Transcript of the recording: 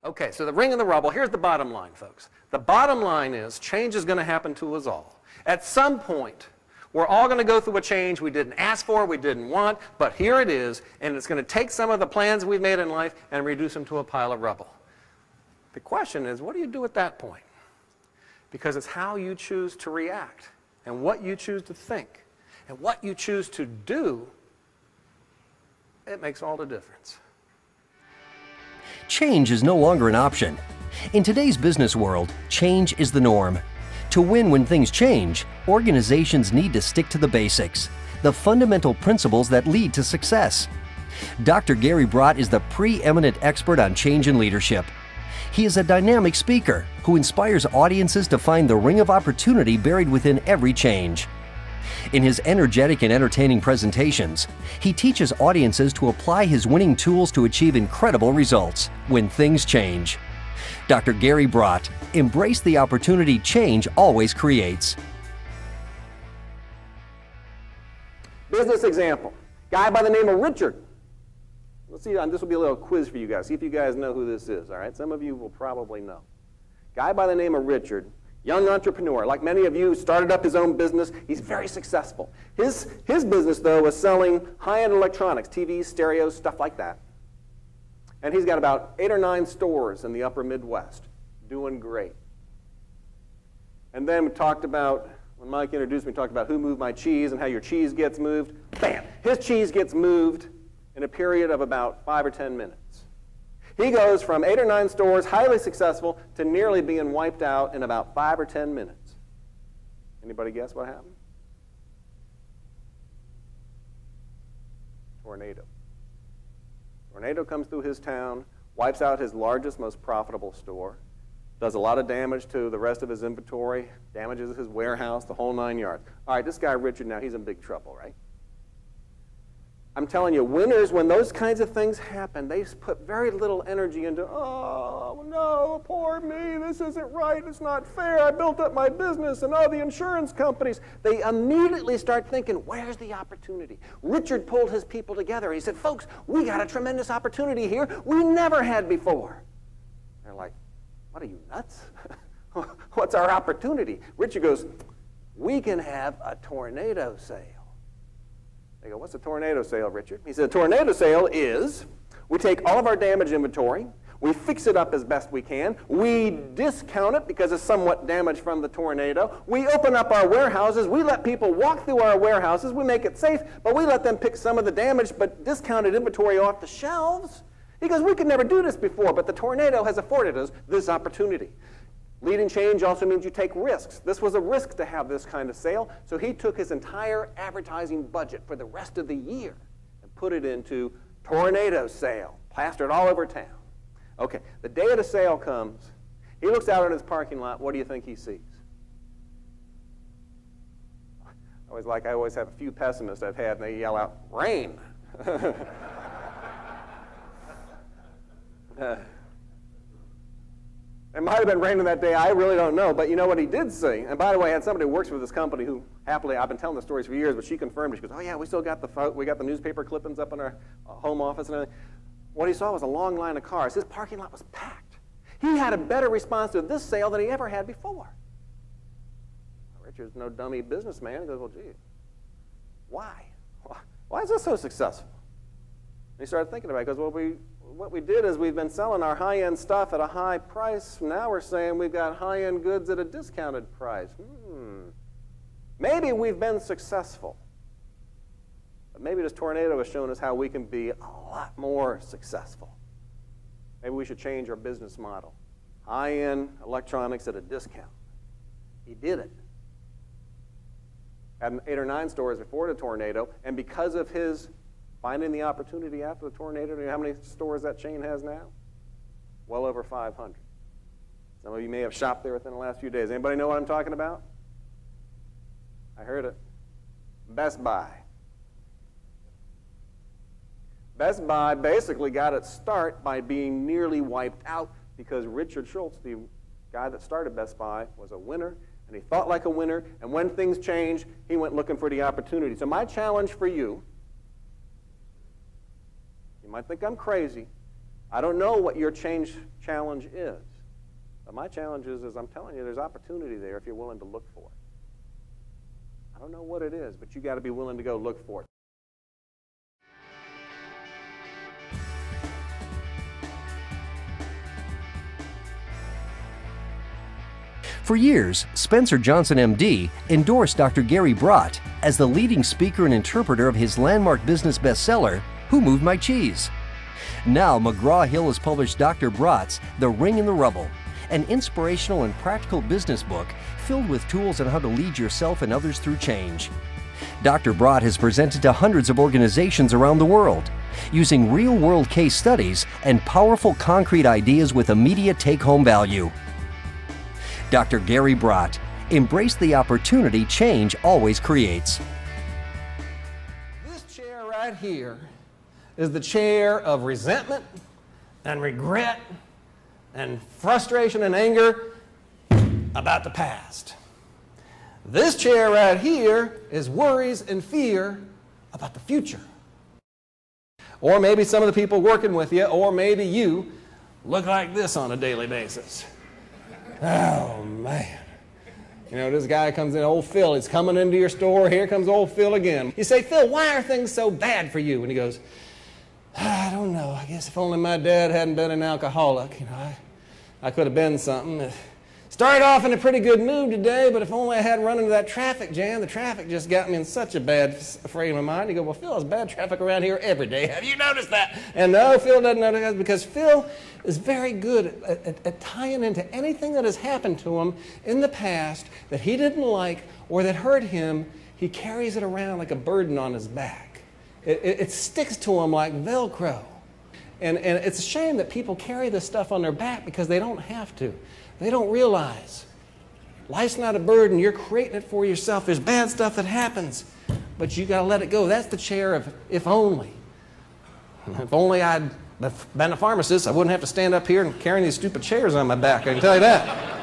Okay, so the ring and the rubble, here's the bottom line, folks. The bottom line is change is going to happen to us all. At some point, we're all going to go through a change we didn't ask for, we didn't want, but here it is, and it's going to take some of the plans we've made in life and reduce them to a pile of rubble. The question is, what do you do at that point? Because it's how you choose to react, and what you choose to think, and what you choose to do, it makes all the difference. Change is no longer an option. In today's business world, change is the norm. To win when things change, organizations need to stick to the basics, the fundamental principles that lead to success. Dr. Gary Bradt is the preeminent expert on change and leadership. He is a dynamic speaker who inspires audiences to find the ring of opportunity buried within every change. In his energetic and entertaining presentations, he teaches audiences to apply his winning tools to achieve incredible results when things change. Dr. Gary Bradt, embrace the opportunity change always creates. Business example. Guy by the name of Richard. Let's see, this will be a little quiz for you guys. See if you guys know who this is, all right? Some of you will probably know. Guy by the name of Richard, young entrepreneur. Like many of you, started up his own business. He's very successful. His business, though, was selling high-end electronics, TVs, stereos, stuff like that. And he's got about 8 or 9 stores in the upper Midwest, doing great. And then we talked about, when Mike introduced me, talked about who moved my cheese and how your cheese gets moved. Bam! His cheese gets moved in a period of about 5 or 10 minutes. He goes from 8 or 9 stores, highly successful, to nearly being wiped out in about 5 or 10 minutes. Anybody guess what happened? Tornado. Tornado comes through his town, wipes out his largest, most profitable store, does a lot of damage to the rest of his inventory, damages his warehouse, the whole 9 yards. All right, this guy Richard now, he's in big trouble, right? I'm telling you, winners, when those kinds of things happen, they put very little energy into, oh, no, poor me, this isn't right, it's not fair, I built up my business, and oh, the insurance companies. They immediately start thinking, where's the opportunity? Richard pulled his people together. He said, folks, we got a tremendous opportunity here we never had before. They're like, what are you, nuts? What's our opportunity? Richard goes, we can have a tornado sale. They go, what's a tornado sale, Richard? He said, a tornado sale is we take all of our damaged inventory, we fix it up as best we can, we discount it because it's somewhat damaged from the tornado, we open up our warehouses, we let people walk through our warehouses, we make it safe, but we let them pick some of the damaged but discounted inventory off the shelves. He goes, we could never do this before, but the tornado has afforded us this opportunity. Leading change also means you take risks. This was a risk to have this kind of sale, so he took his entire advertising budget for the rest of the year and put it into tornado sale, plastered all over town. Okay, the day of the sale comes. He looks out in his parking lot. What do you think he sees? I always have a few pessimists I've had, and they yell out, rain. It might have been raining that day. I really don't know. But you know what he did see? And by the way, I had somebody who works for this company who happily, I've been telling the stories for years, but she confirmed it. She goes, oh, yeah, we still got the newspaper clippings up in our home office and everything. What he saw was a long line of cars. His parking lot was packed. He had a better response to this sale than he ever had before. Richard's no dummy businessman. He goes, well, gee, why? Why is this so successful? And he started thinking about it. He goes, well, what we did is we've been selling our high-end stuff at a high price. Now we're saying we've got high-end goods at a discounted price. Maybe we've been successful. But maybe this tornado has shown us how we can be a lot more successful. Maybe we should change our business model. High-end electronics at a discount. He did it. Had 8 or 9 stores before the tornado, and because of his finding the opportunity after the tornado, do you know how many stores that chain has now? Well over 500. Some of you may have shopped there within the last few days. Anybody know what I'm talking about? I heard it. Best Buy. Best Buy basically got its start by being nearly wiped out because Richard Schultz, the guy that started Best Buy, was a winner, and he thought like a winner, and when things changed, he went looking for the opportunity. So my challenge for you, you might think I'm crazy, I don't know what your change challenge is. But my challenge is I'm telling you, there's opportunity there if you're willing to look for it. I don't know what it is, but you got to be willing to go look for it. For years, Spencer Johnson, MD, endorsed Dr. Gary Bradt as the leading speaker and interpreter of his landmark business bestseller, Who Moved My Cheese? Now, McGraw-Hill has published Dr. Bradt's The Ring in the Rubble, an inspirational and practical business book filled with tools on how to lead yourself and others through change. Dr. Bradt has presented to hundreds of organizations around the world, using real-world case studies and powerful concrete ideas with immediate take-home value. Dr. Gary Bradt, embrace the opportunity change always creates. This chair right here is the chair of resentment and regret and frustration and anger about the past. This chair right here is worries and fear about the future. Or maybe some of the people working with you, or maybe you, look like this on a daily basis. Oh, man. You know, this guy comes in, old Phil, he's coming into your store. Here comes old Phil again. You say, Phil, why are things so bad for you? And he goes, I don't know. I guess if only my dad hadn't been an alcoholic, you know, I could have been something. Started off in a pretty good mood today, but if only I hadn't run into that traffic jam. The traffic just got me in such a bad frame of mind. You go, well, Phil, there's bad traffic around here every day. Have you noticed that? And no, Phil doesn't notice that because Phil is very good at tying into anything that has happened to him in the past that he didn't like or that hurt him. He carries it around like a burden on his back. It sticks to him like Velcro. And it's a shame that people carry this stuff on their back because they don't have to. They don't realize life's not a burden. You're creating it for yourself. There's bad stuff that happens, but you got to let it go. That's the chair of if only. If only I'd been a pharmacist, I wouldn't have to stand up here and carrying these stupid chairs on my back. I can tell you that.